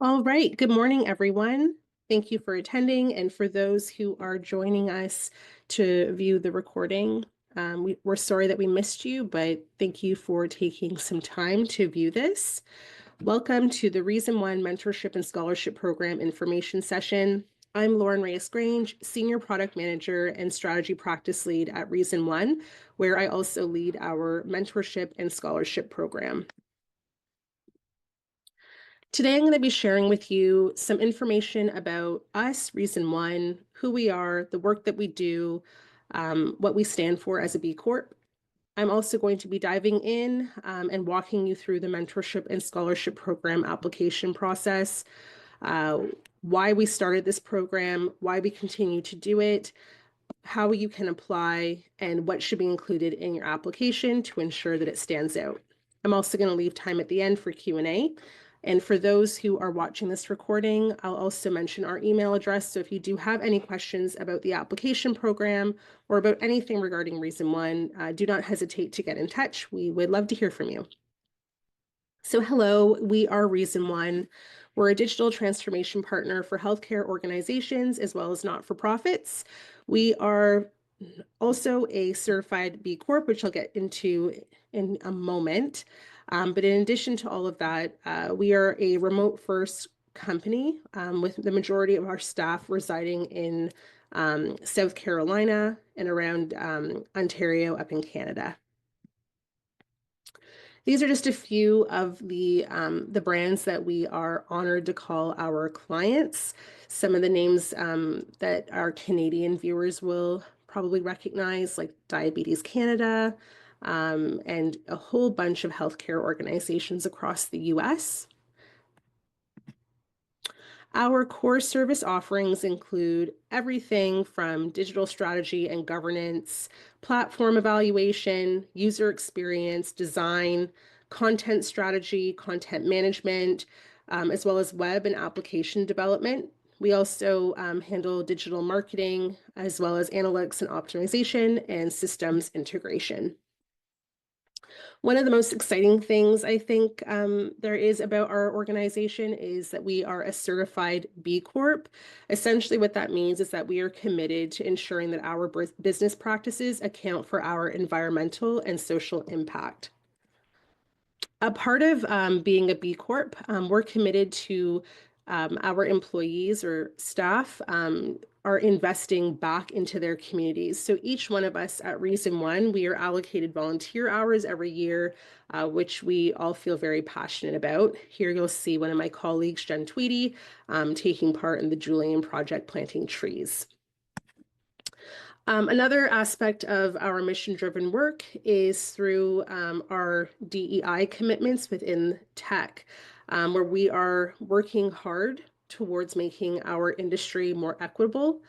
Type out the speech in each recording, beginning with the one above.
All right. Good morning, everyone. Thank you for attending. And for those who are joining us to view the recording, we're sorry that we missed you, but thank you for taking some time to view this. Welcome to the Reason One Mentorship and Scholarship Program information session. I'm Lauren Reyes-Grange, Senior Product Manager and Strategy Practice Lead at Reason One, where I also lead our mentorship and scholarship program. Today, I'm going to be sharing with you some information about us, Reason One, who we are, the work that we do, what we stand for as a B Corp. I'm also going to be diving in and walking you through the mentorship and scholarship program application process, uh, why we started this program, why we continue to do it, how you can apply, and what should be included in your application to ensure that it stands out. I'm also going to leave time at the end for Q&A. And for those who are watching this recording, I'll also mention our email address. So if you do have any questions about the application program or about anything regarding Reason One, do not hesitate to get in touch. We would love to hear from you. So hello, we are Reason One. We're a digital transformation partner for healthcare organizations as well as not-for-profits. We are also a certified B Corp, which I'll get into in a moment. But in addition to all of that, we are a remote first company with the majority of our staff residing in South Carolina and around Ontario up in Canada. These are just a few of the brands that we are honored to call our clients. Some of the names that our Canadian viewers will probably recognize, like Diabetes Canada, and a whole bunch of healthcare organizations across the US. Our core service offerings include everything from digital strategy and governance, platform evaluation, user experience, design, content strategy, content management, as well as web and application development. We also handle digital marketing, as well as analytics and optimization and systems integration. One of the most exciting things I think there is about our organization is that we are a certified B Corp. Essentially, what that means is that we are committed to ensuring that our business practices account for our environmental and social impact. A part of being a B Corp, we're committed to our employees or staff are investing back into their communities. So each one of us at Reason One, we are allocated volunteer hours every year, which we all feel very passionate about. Here you'll see one of my colleagues, Jen Tweedy, taking part in the Julian Project planting trees. Another aspect of our mission-driven work is through our DEI commitments within tech, where we are working hard towards making our industry more equitable,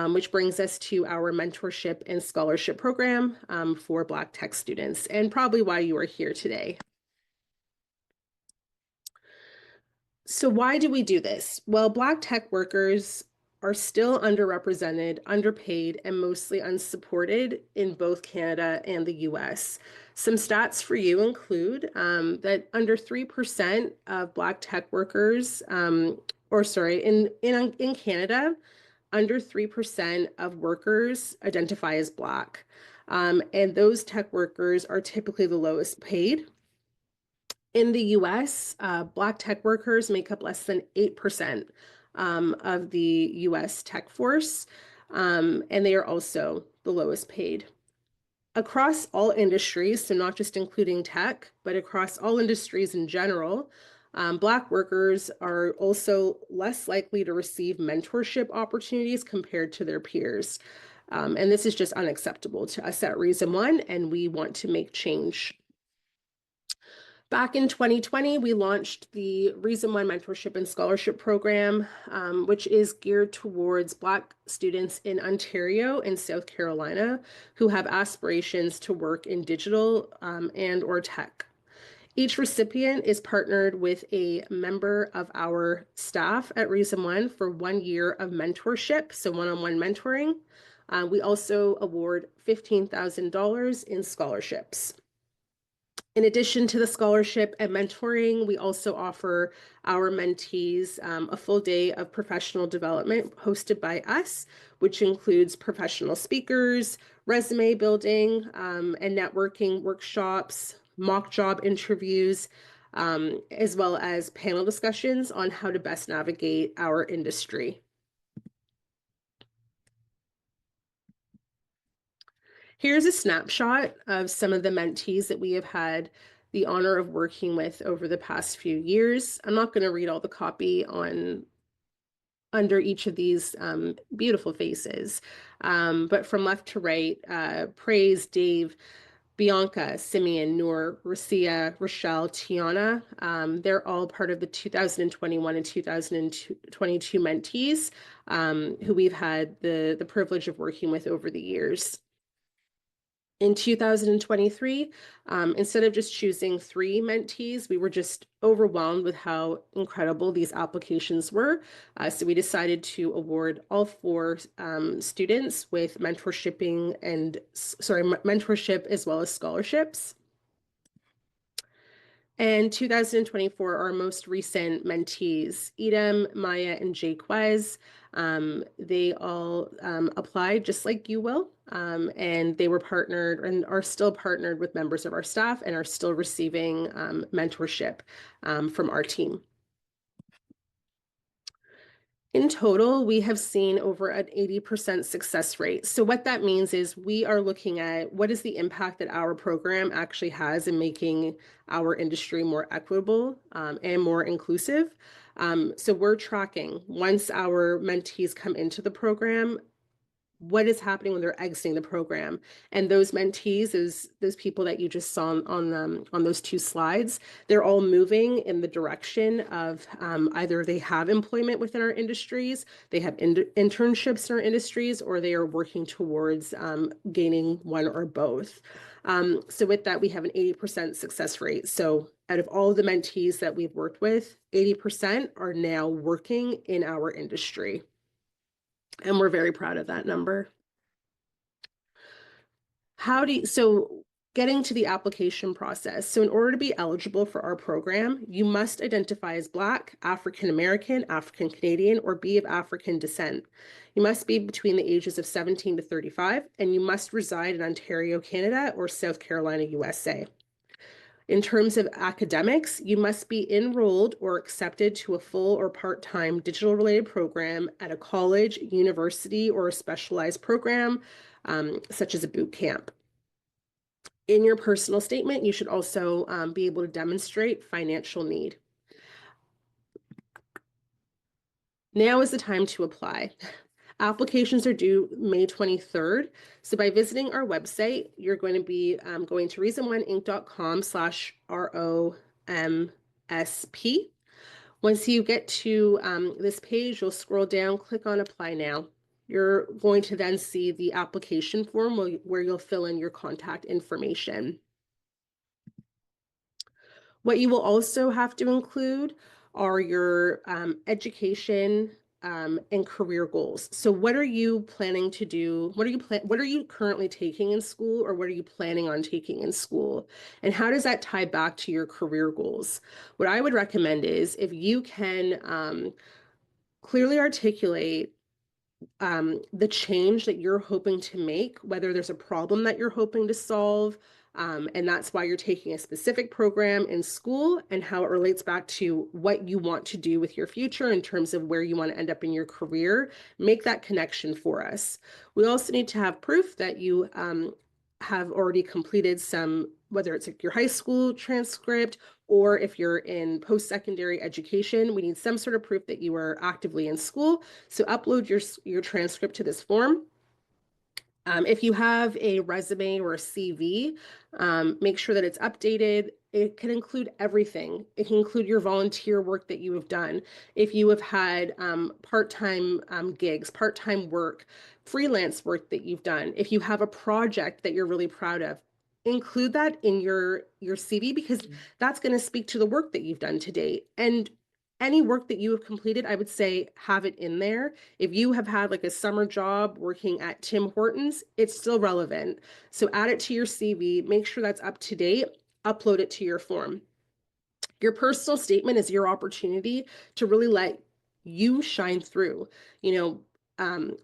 which brings us to our mentorship and scholarship program for Black tech students, and probably why you are here today. So why do we do this? Well, Black tech workers are still underrepresented, underpaid, and mostly unsupported in both Canada and the US. Some stats for you include that under 3% of Black tech workers, in Canada, under 3% of workers identify as Black. And those tech workers are typically the lowest paid. In the US, Black tech workers make up less than 8% of the US tech force, and they are also the lowest paid. Across all industries, so not just including tech, but across all industries in general, Black workers are also less likely to receive mentorship opportunities compared to their peers. And this is just unacceptable to us at Reason One, and we want to make change. Back in 2020, we launched the Reason One Mentorship and Scholarship Program, which is geared towards Black students in Ontario and South Carolina who have aspirations to work in digital and or tech. Each recipient is partnered with a member of our staff at Reason One for 1 year of mentorship, so one-on-one mentoring. We also award $15,000 in scholarships. In addition to the scholarship and mentoring, we also offer our mentees a full day of professional development hosted by us, which includes professional speakers, resume building, and networking workshops, mock job interviews, as well as panel discussions on how to best navigate our industry. Here's a snapshot of some of the mentees that we have had the honor of working with over the past few years. I'm not going to read all the copy on under each of these beautiful faces, but from left to right, Praise, Dave, Bianca, Simeon, Noor, Racia, Rochelle, Tiana, they're all part of the 2021 and 2022 mentees who we've had the privilege of working with over the years. In 2023, instead of just choosing 3 mentees, we were just overwhelmed with how incredible these applications were. So we decided to award all 4 students with mentorship as well as scholarships. And 2024, our most recent mentees, Edem, Maya, and Jaquez, they all applied just like you will, and they were partnered and are still partnered with members of our staff and are still receiving mentorship from our team. In total, we have seen over an 80% success rate. So what that means is we are looking at what is the impact that our program actually has in making our industry more equitable and more inclusive. So we're tracking once our mentees come into the program, what is happening when they're exiting the program. And those mentees, those people that you just saw on those 2 slides, they're all moving in the direction of either they have employment within our industries, they have internships in our industries, or they are working towards gaining one or both. So with that, we have an 80% success rate. So out of all of the mentees that we've worked with, 80% are now working in our industry. And we're very proud of that number. So getting to the application process. So in order to be eligible for our program, you must identify as Black, African American, African Canadian, or be of African descent. You must be between the ages of 17 to 35, and you must reside in Ontario, Canada, or South Carolina, USA. In terms of academics, you must be enrolled or accepted to a full or part-time digital related program at a college, university, or a specialized program, such as a boot camp. In your personal statement, you should also be able to demonstrate financial need. Now is the time to apply. Applications are due May 23rd. So by visiting our website, you're going to be going to reasononeinc.com/ROMSP. Once you get to this page, you'll scroll down, click on Apply Now. You're going to then see the application form where you'll fill in your contact information. What you will also have to include are your education and career goals. So what are you planning to do? What are you currently taking in school, or what are you planning on taking in school? And how does that tie back to your career goals? What I would recommend is if you can clearly articulate the change that you're hoping to make, whether there's a problem that you're hoping to solve, and that's why you're taking a specific program in school, and how it relates back to what you want to do with your future in terms of where you want to end up in your career. Make that connection for us. We also need to have proof that you have already completed some, whether it's your high school transcript, or if you're in post-secondary education, we need some sort of proof that you are actively in school. So upload your transcript to this form. If you have a resume or a CV, make sure that it's updated. It can include everything. It can include your volunteer work that you have done. If you have had part-time gigs, part-time work, freelance work that you've done. If you have a project that you're really proud of, include that in your CV, because that's going to speak to the work that you've done to date. And any work that you have completed, I would say have it in there. If you have had like a summer job working at Tim Hortons, it's still relevant. So add it to your CV, make sure that's up to date. upload it to your form. Your personal statement is your opportunity to really let you shine through.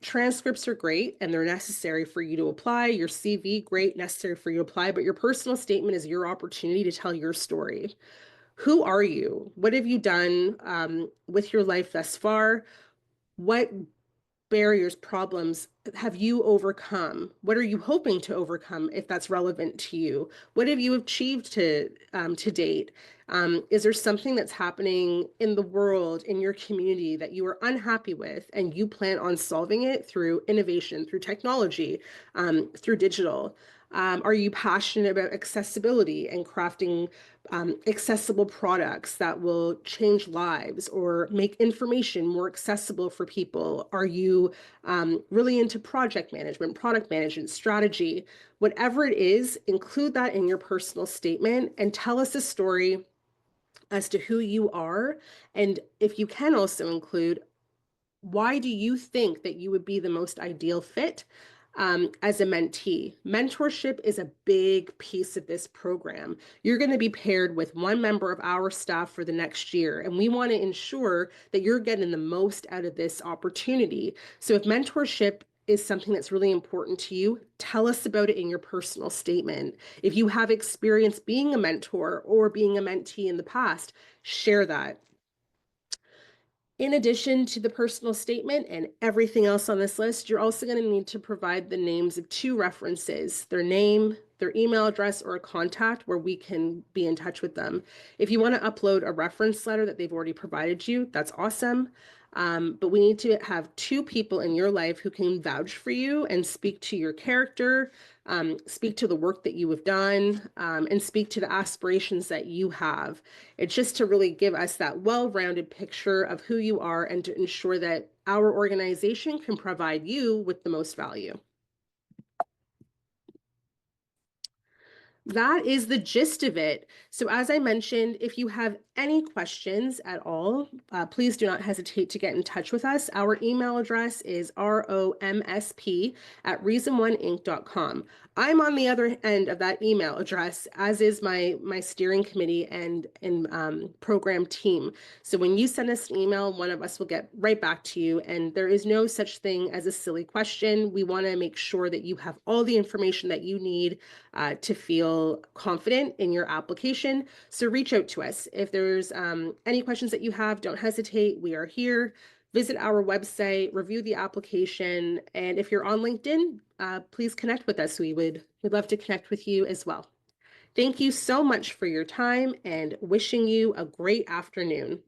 Transcripts are great and they're necessary for you to apply. Your CV, great, necessary for you to apply, but your personal statement is your opportunity to tell your story. Who are you? What have you done with your life thus far? What barriers, problems have you overcome? What are you hoping to overcome if that's relevant to you? What have you achieved to date? Is there something that's happening in the world, in your community that you are unhappy with and you plan on solving it through innovation, through technology, through digital? Are you passionate about accessibility and crafting accessible products that will change lives or make information more accessible for people? Are you really into project management, product management, strategy? Whatever it is, include that in your personal statement and tell us a story as to who you are. And if you can also include, why do you think that you would be the most ideal fit as a mentee? Mentorship is a big piece of this program. You're going to be paired with one member of our staff for the next year, and we want to ensure that you're getting the most out of this opportunity. So if mentorship is something that's really important to you, tell us about it in your personal statement. If you have experience being a mentor or being a mentee in the past, share that. In addition to the personal statement and everything else on this list, you're also going to need to provide the names of 2 references, their name, their email address, or a contact where we can be in touch with them. If you want to upload a reference letter that they've already provided you, that's awesome. But we need to have 2 people in your life who can vouch for you and speak to your character, speak to the work that you have done, and speak to the aspirations that you have. It's just to really give us that well-rounded picture of who you are and to ensure that our organization can provide you with the most value. That is the gist of it. So as I mentioned, if you have any questions at all, please do not hesitate to get in touch with us. Our email address is romsp@reasononeinc.com. I'm on the other end of that email address, as is my steering committee and program team. So when you send us an email, one of us will get right back to you. And there is no such thing as a silly question. We want to make sure that you have all the information that you need to feel confident in your application. So reach out to us. If there's any questions that you have, don't hesitate. We are here. Visit our website, review the application, and if you're on LinkedIn, please connect with us. We'd love to connect with you as well. Thank you so much for your time and wishing you a great afternoon.